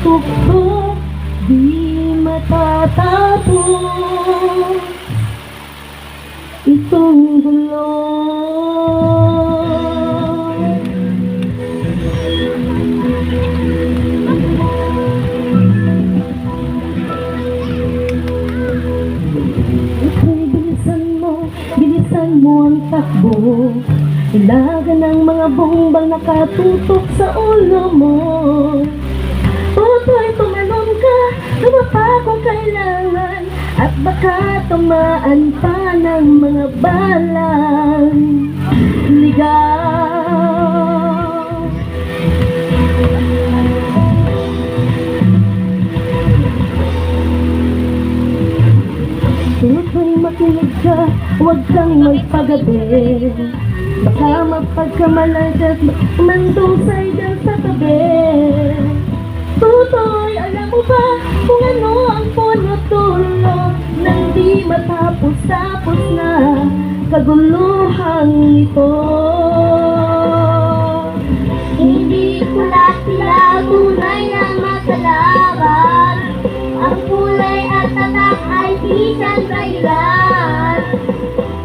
tuktok, di matatapos itong gulo. Bilisan mo ang takbo. Ilaga ng mga bombang nakatutok sa ulo mo. Tutoy, tumalon ka, lumapa kung kailangan, at baka tumaan pa ng mga balang ligaw. Tutoy, makinig ka, huwag kang magpagabi. Baka mapagkamalan at mandusay dyan sa tabi. Tutoy, alam mo ba kung ano ang puno-tulo ng di matapos-tapos na kaguluhang ito? Hindi ko sila tunay na makalaban. Ang kulay at tatak ay isang dahilan.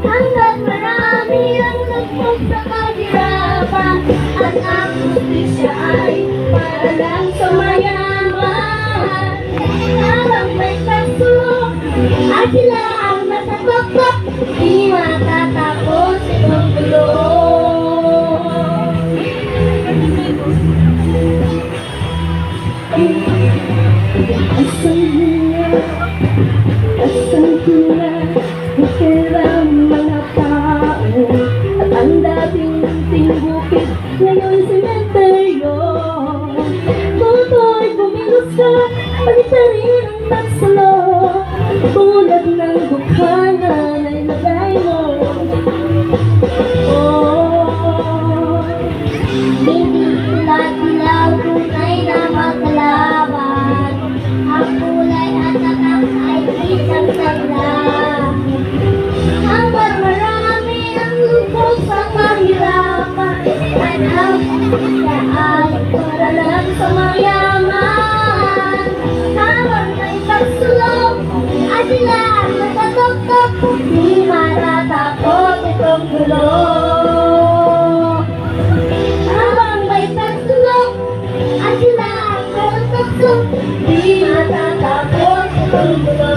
Hanggat marami ang lagpog sa kahirapan, at ang justisya ay para lang sa mayaman. Habang may kasulok at sila ang nasasakop, di matatapos itong gulo. Asang hila, ang mga tao, at ang dating bukid, ngayon sementeryo. Tutoy, kumilos ka, palitan ang nagsulo, tulad ng dukha na nailagay mo. Hindi sila tunay na magkalaban. Ang kulay at tatak ay isang dahilan. Hanggang marami ang lubog sa kahirapan, at ang justisya ay para lang sa mayaman. Habang may pagsulong at sila ang natatuktok, di matatapos itong gulo. Habang may pagsulong at sila ang natatuktok, di matatapos itong gulo.